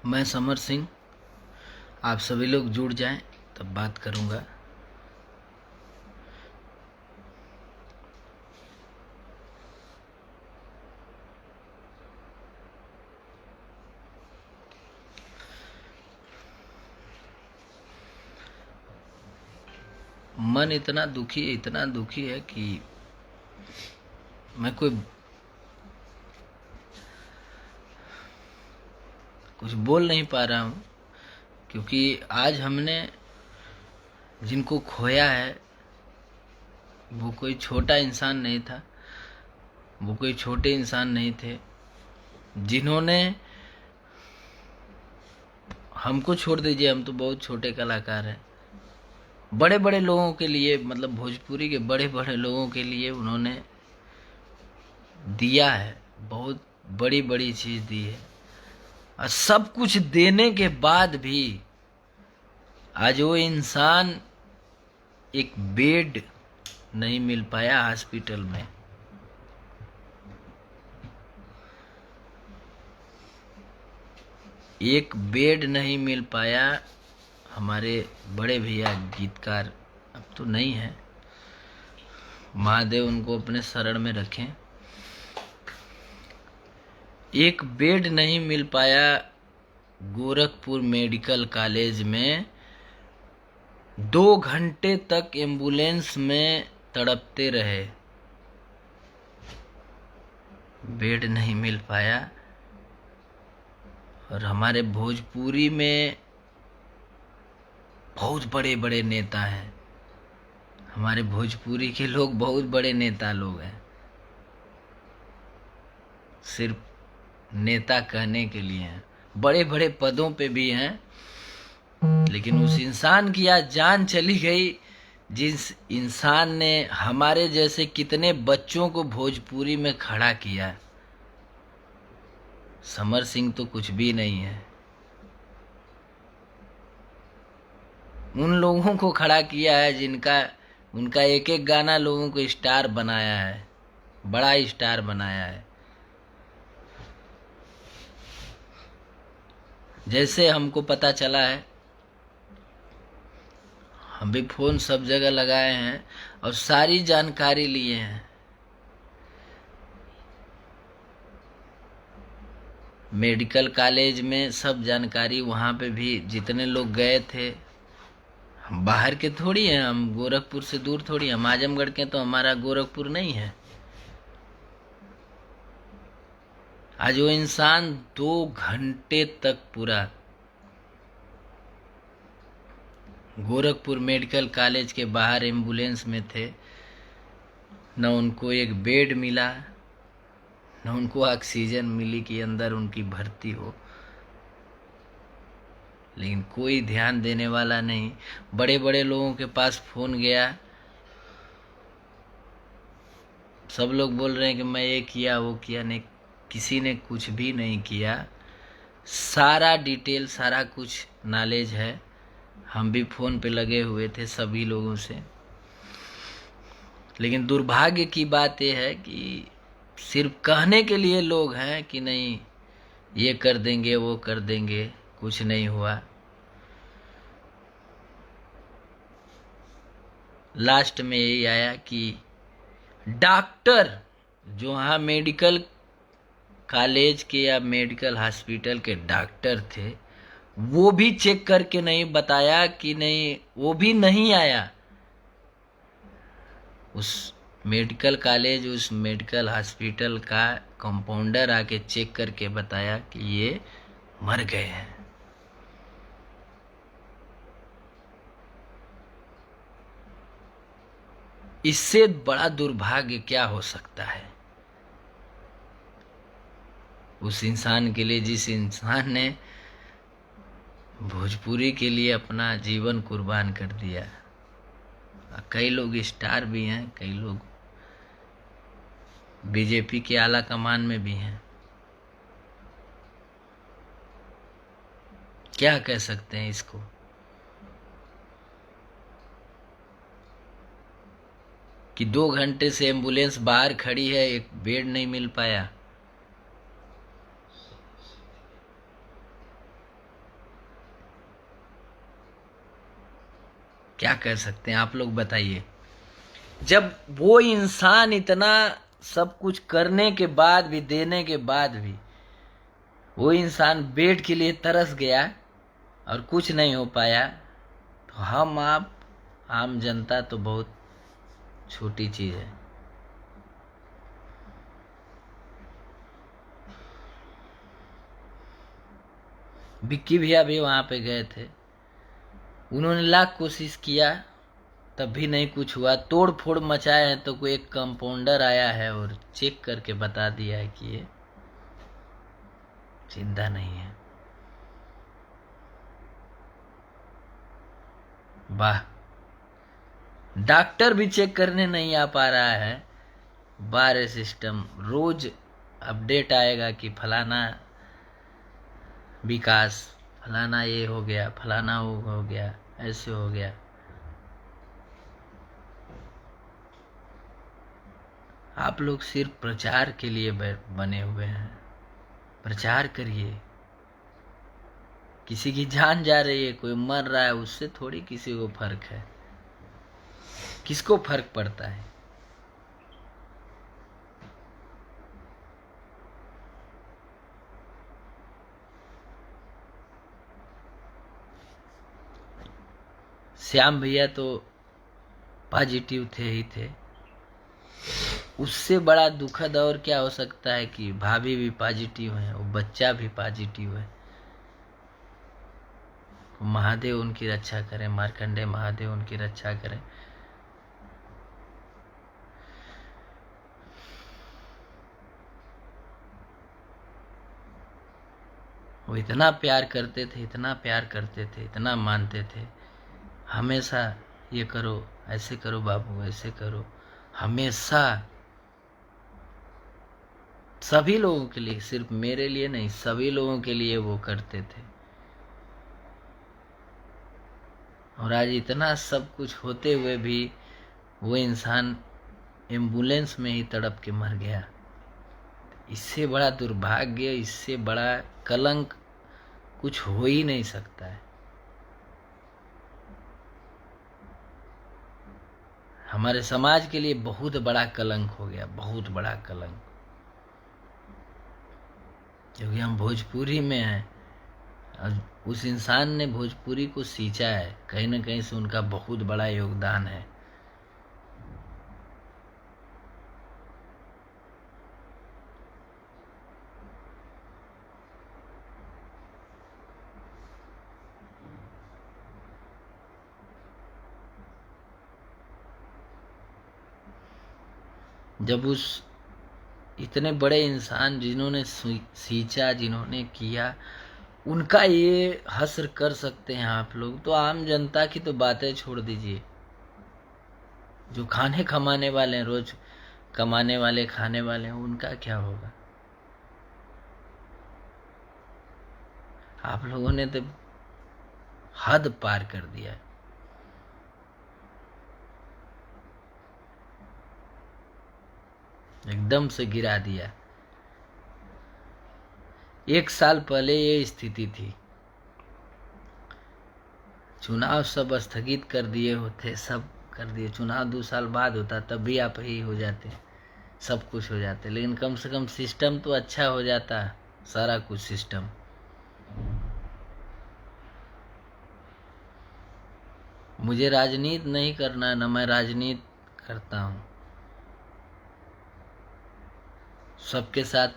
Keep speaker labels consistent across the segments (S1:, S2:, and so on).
S1: मैं समर सिंह। आप सभी लोग जुड़ जाएं तब बात करूंगा। मन इतना दुखी है कि मैं कुछ बोल नहीं पा रहा हूँ, क्योंकि आज हमने जिनको खोया है वो कोई छोटा इंसान नहीं था, वो कोई छोटे इंसान नहीं थे। जिन्होंने हमको छोड़ दीजिए, हम तो बहुत छोटे कलाकार हैं। बड़े बड़े लोगों के लिए, मतलब भोजपुरी के बड़े बड़े लोगों के लिए उन्होंने दिया है, बहुत बड़ी बड़ी चीज दी है। और सब कुछ देने के बाद भी आज वो इंसान एक बेड नहीं मिल पाया हॉस्पिटल में। एक बेड नहीं मिल पाया। हमारे बड़े भैया गीतकार अब तो नहीं है, महादेव उनको अपने शरण में रखें। एक बेड नहीं मिल पाया गोरखपुर मेडिकल कॉलेज में। 2 घंटे तक एम्बुलेंस में तड़पते रहे, बेड नहीं मिल पाया। और हमारे भोजपुरी में बहुत बड़े बड़े नेता हैं, हमारे भोजपुरी के लोग बहुत बड़े नेता लोग हैं, सिर्फ नेता कहने के लिए हैं, बड़े बड़े पदों पे भी हैं। लेकिन उस इंसान की आज जान चली गई, जिस इंसान ने हमारे जैसे कितने बच्चों को भोजपुरी में खड़ा किया। समर सिंह तो कुछ भी नहीं है। उन लोगों को खड़ा किया है जिनका उनका एक एक गाना लोगों को स्टार बनाया है, बड़ा स्टार बनाया है। जैसे हमको पता चला है, हम भी फोन सब जगह लगाए हैं और सारी जानकारी लिए हैं। मेडिकल कॉलेज में सब जानकारी, वहाँ पे भी जितने लोग गए थे, हम बाहर के थोड़ी हैं, हम गोरखपुर से दूर थोड़ी, हम आजमगढ़ के, तो हमारा गोरखपुर नहीं है। आज वो इंसान 2 घंटे तक पूरा गोरखपुर मेडिकल कॉलेज के बाहर एम्बुलेंस में थे। न उनको एक बेड मिला, न उनको ऑक्सीजन मिली कि अंदर उनकी भर्ती हो। लेकिन कोई ध्यान देने वाला नहीं। बड़े बड़े लोगों के पास फोन गया, सब लोग बोल रहे हैं कि मैं ये किया वो किया, नहीं, किसी ने कुछ भी नहीं किया। सारा डिटेल, सारा कुछ नॉलेज है। हम भी फोन पे लगे हुए थे सभी लोगों से। लेकिन दुर्भाग्य की बात यह है कि सिर्फ कहने के लिए लोग हैं कि नहीं ये कर देंगे वो कर देंगे, कुछ नहीं हुआ। लास्ट में यही आया कि डॉक्टर जो वहाँ मेडिकल कॉलेज के या मेडिकल हॉस्पिटल के डॉक्टर थे, वो भी चेक करके नहीं बताया कि नहीं, वो भी नहीं आया। उस मेडिकल कॉलेज, उस मेडिकल हॉस्पिटल का कंपाउंडर आके चेक करके बताया कि ये मर गए हैं। इससे बड़ा दुर्भाग्य क्या हो सकता है उस इंसान के लिए, जिस इंसान ने भोजपुरी के लिए अपना जीवन कुर्बान कर दिया। कई लोग स्टार भी हैं, कई लोग बीजेपी के आला कमान में भी हैं। क्या कह सकते हैं इसको? कि 2 घंटे से एम्बुलेंस बाहर खड़ी है, एक बेड नहीं मिल पाया। क्या कर सकते हैं आप लोग बताइए। जब वो इंसान इतना सब कुछ करने के बाद भी, देने के बाद भी, वो इंसान बेड के लिए तरस गया और कुछ नहीं हो पाया, तो हम आप आम जनता तो बहुत छोटी चीज है। विक्की भैया भी वहां पे गए थे, उन्होंने लाख कोशिश किया तब भी नहीं कुछ हुआ। तोड़ फोड़ मचाए हैं तो कोई एक कंपाउंडर आया है और चेक करके बता दिया है कि ये जिंदा नहीं है। वाह, डॉक्टर भी चेक करने नहीं आ पा रहा है। बार सिस्टम रोज अपडेट आएगा कि फलाना विकास, फलाना ये हो गया, फलाना वो हो गया, ऐसे हो गया। आप लोग सिर्फ प्रचार के लिए बने हुए हैं। प्रचार करिए। किसी की जान जा रही है, कोई मर रहा है, उससे थोड़ी किसी को फर्क है। किसको फर्क पड़ता है? श्याम भैया तो पॉजिटिव थे ही थे। उससे बड़ा दुखद और क्या हो सकता है कि भाभी भी पॉजिटिव है, वो बच्चा भी पॉजिटिव है। महादेव उनकी रक्षा करें, मार्कंडे महादेव उनकी रक्षा करें। वो इतना प्यार करते थे, इतना प्यार करते थे, इतना मानते थे। हमेशा ये करो, ऐसे करो बाबू, ऐसे करो। हमेशा सभी लोगों के लिए, सिर्फ मेरे लिए नहीं, सभी लोगों के लिए वो करते थे। और आज इतना सब कुछ होते हुए भी वो इंसान एम्बुलेंस में ही तड़प के मर गया। इससे बड़ा दुर्भाग्य, इससे बड़ा कलंक कुछ हो ही नहीं सकता है। हमारे समाज के लिए बहुत बड़ा कलंक हो गया, बहुत बड़ा कलंक। क्योंकि हम भोजपुरी में हैं और उस इंसान ने भोजपुरी को सींचा है, कहीं ना कहीं से उनका बहुत बड़ा योगदान है। जब उस इतने बड़े इंसान जिन्होंने सींचा, जिन्होंने किया, उनका ये हश्र कर सकते हैं आप लोग, तो आम जनता की तो बातें छोड़ दीजिए। जो खाने कमाने वाले हैं, रोज कमाने वाले, खाने वाले हैं, उनका क्या होगा? आप लोगों ने तो हद पार कर दिया है। एकदम से गिरा दिया। 1 साल पहले ये स्थिति थी, चुनाव सब स्थगित कर दिए होते, सब कर दिए। चुनाव 2 साल बाद होता तब भी आप ही हो जाते, सब कुछ हो जाते, लेकिन कम से कम सिस्टम तो अच्छा हो जाता, सारा कुछ सिस्टम। मुझे राजनीति नहीं करना है, ना मैं राजनीति करता हूँ। सबके साथ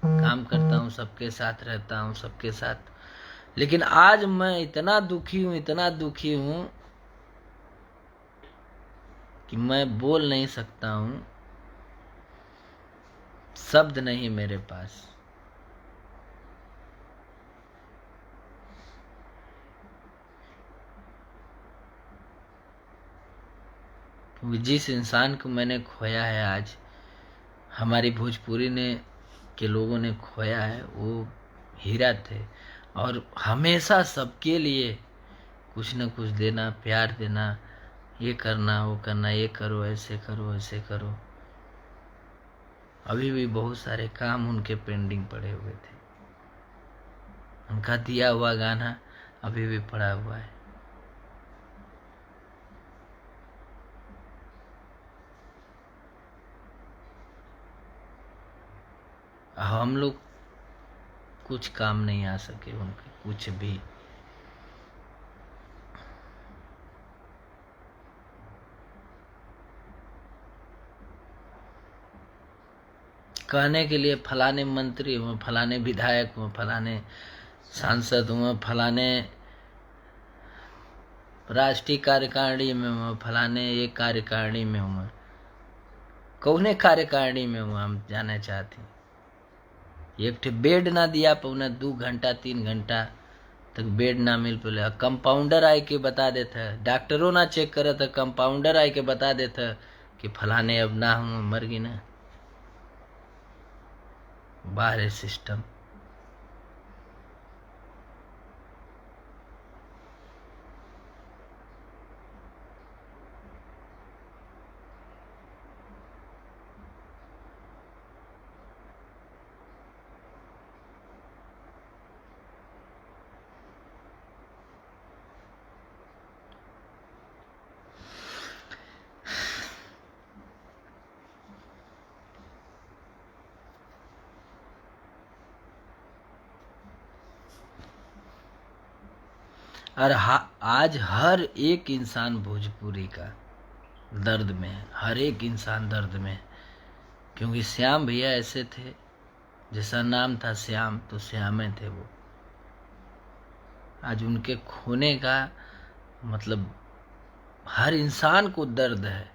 S1: काम करता हूँ, सबके साथ रहता हूँ, सबके साथ। लेकिन आज मैं इतना दुखी हूँ, इतना दुखी हूँ कि मैं बोल नहीं सकता हूँ, शब्द नहीं मेरे पास। जिस इंसान को मैंने खोया है आज, हमारी भोजपुरी ने के लोगों ने खोया है, वो हीरा थे। और हमेशा सबके लिए कुछ न कुछ देना, प्यार देना, ये करना, वो करना, ये करो, ऐसे करो, ऐसे करो। अभी भी बहुत सारे काम उनके पेंडिंग पड़े हुए थे। उनका दिया हुआ गाना अभी भी पड़ा हुआ है। हम लोग कुछ काम नहीं आ सके उनके, कुछ भी। कहने के लिए फलाने मंत्री हुए, फलाने विधायक हुए, फलाने सांसद हुए, फलाने राष्ट्रीय कार्यकारिणी में हुए, फलाने एक कार्यकारिणी में हुए, कौने कार्यकारिणी में हुए हम जानना चाहते हैं। एक ठे बेड ना दिया पौने 2 घंटा 3 घंटा तक बेड ना मिल पाया। कंपाउंडर आए के बता देता, डॉक्टरों ना चेक करे था, कंपाउंडर आए के बता देता कि फलाने अब ना हूँ, मर गई ना। बाहर सिस्टम। और आज हर एक इंसान भोजपुरी का दर्द में है, हर एक इंसान दर्द में है। क्योंकि श्याम भैया ऐसे थे, जैसा नाम था श्याम, तो श्यामे थे वो। आज उनके खोने का मतलब हर इंसान को दर्द है।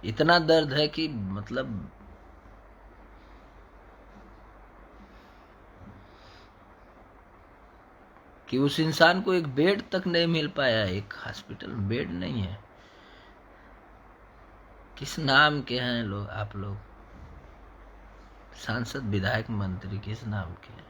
S1: इतना दर्द है कि मतलब कि उस इंसान को एक बेड तक नहीं मिल पाया, एक हॉस्पिटल में बेड नहीं है। किस नाम के हैं लोग आप लोग? सांसद विधायक मंत्री किस नाम के हैं?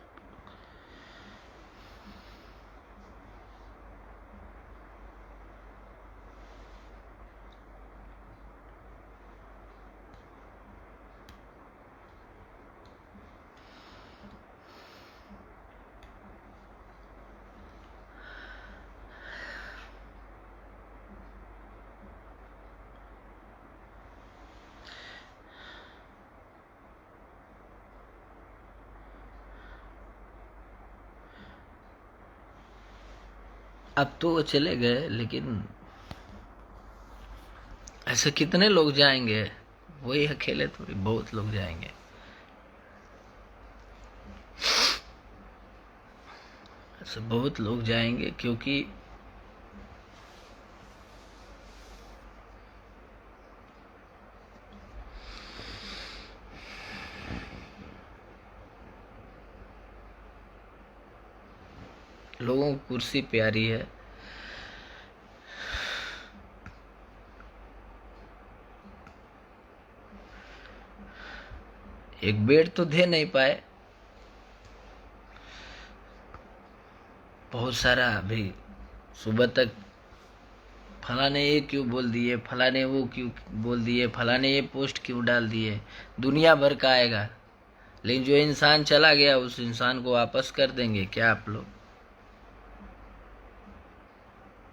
S1: अब तो वो चले गए, लेकिन ऐसे कितने लोग जाएंगे? वही अकेले थोड़ी, बहुत लोग जाएंगे। ऐसे बहुत लोग जाएंगे, क्योंकि लोगों को कुर्सी प्यारी है। एक बेड तो दे नहीं पाए। बहुत सारा अभी सुबह तक फलाने ये क्यों बोल दिए, फलाने वो क्यों बोल दिए, फलाने ये पोस्ट क्यों डाल दिए, दुनिया भर का आएगा। लेकिन जो इंसान चला गया उस इंसान को वापस कर देंगे क्या आप लोग?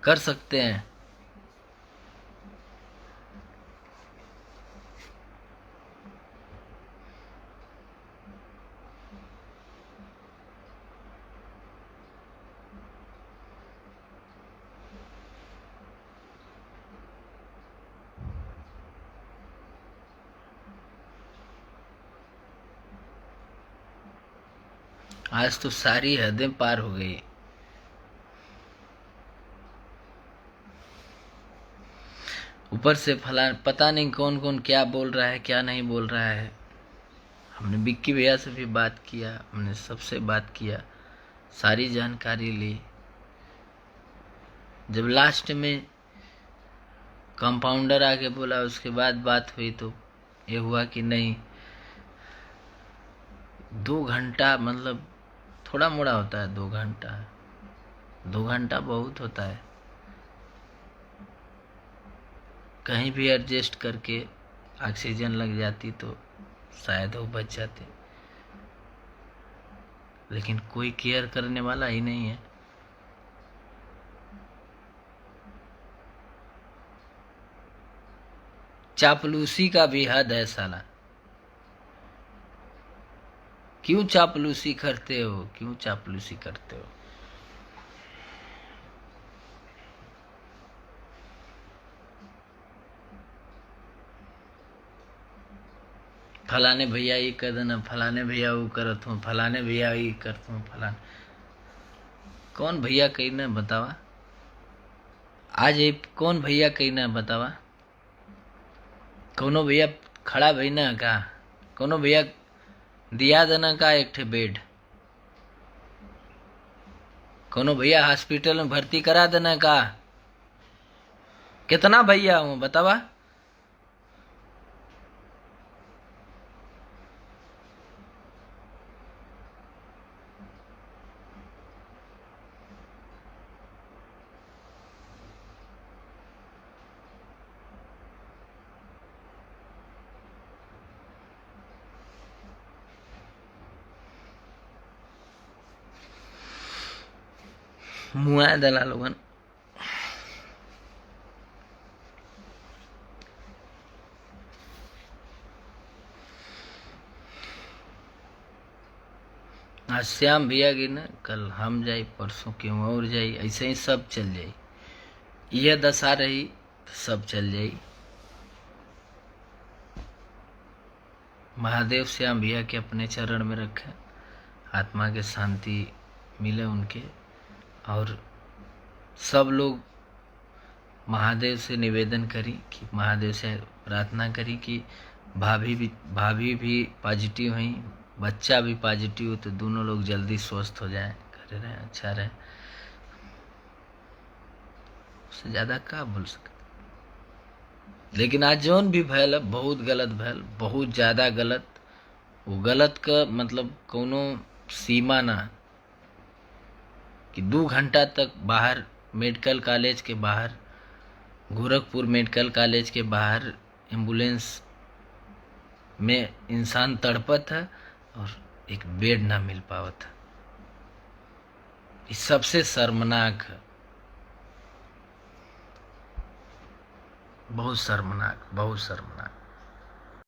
S1: कर सकते हैं? आज तो सारी हदें पार हो गई। ऊपर से फला पता नहीं कौन कौन क्या बोल रहा है, क्या नहीं बोल रहा है। हमने बिक्की भैया से भी बात किया, हमने सबसे बात किया, सारी जानकारी ली। जब लास्ट में कंपाउंडर आके बोला, उसके बाद बात हुई, तो ये हुआ कि नहीं, 2 घंटा मतलब थोड़ा मोड़ा होता है। 2 घंटा, 2 घंटा बहुत होता है। कहीं भी एडजस्ट करके ऑक्सीजन लग जाती तो शायद वो बच जाते, लेकिन कोई केयर करने वाला ही नहीं है। चापलूसी का भी हद है साला। क्यों चापलूसी करते हो, क्यों चापलूसी करते हो? फलाने भैया ये कर देना, फलाने भैया वो करत हूँ, फलाने भैया ये करत हूँ, फलाने। कौन भैया कही ना बतावा? आज ये कौन भैया कही ना बतावा? कोनो भैया खड़ा भई ना का? कोनो भैया दिया देना का एक ठे बेड? कोनो भैया हॉस्पिटल में भर्ती करा देना का? कितना भैया हूँ बतावा? मुआ दला लोगन। आज श्याम भैया की ना, कल हम जाई, परसों क्यों और जाई, ऐसे ही सब चल जाई। यह दशा रही तो सब चल जाई। महादेव श्याम भैया के अपने चरण में रखें, आत्मा के शांति मिले उनके। और सब लोग महादेव से निवेदन करी कि महादेव से प्रार्थना करी कि भाभी भी पॉजिटिव हुई, बच्चा भी पॉजिटिव हो, तो दोनों लोग जल्दी स्वस्थ हो जाए, करे रहे, अच्छा रहे। उससे ज़्यादा क्या बोल सकते। लेकिन आज जौन भी भैल बहुत गलत भैल, बहुत ज़्यादा गलत। वो गलत का मतलब कोनो सीमा ना, कि 2 घंटा तक बाहर मेडिकल कॉलेज के बाहर, गोरखपुर मेडिकल कॉलेज के बाहर एम्बुलेंस में इंसान तड़पत है और एक बेड ना मिल पावत है। ये सबसे शर्मनाक है, बहुत शर्मनाक, बहुत शर्मनाक।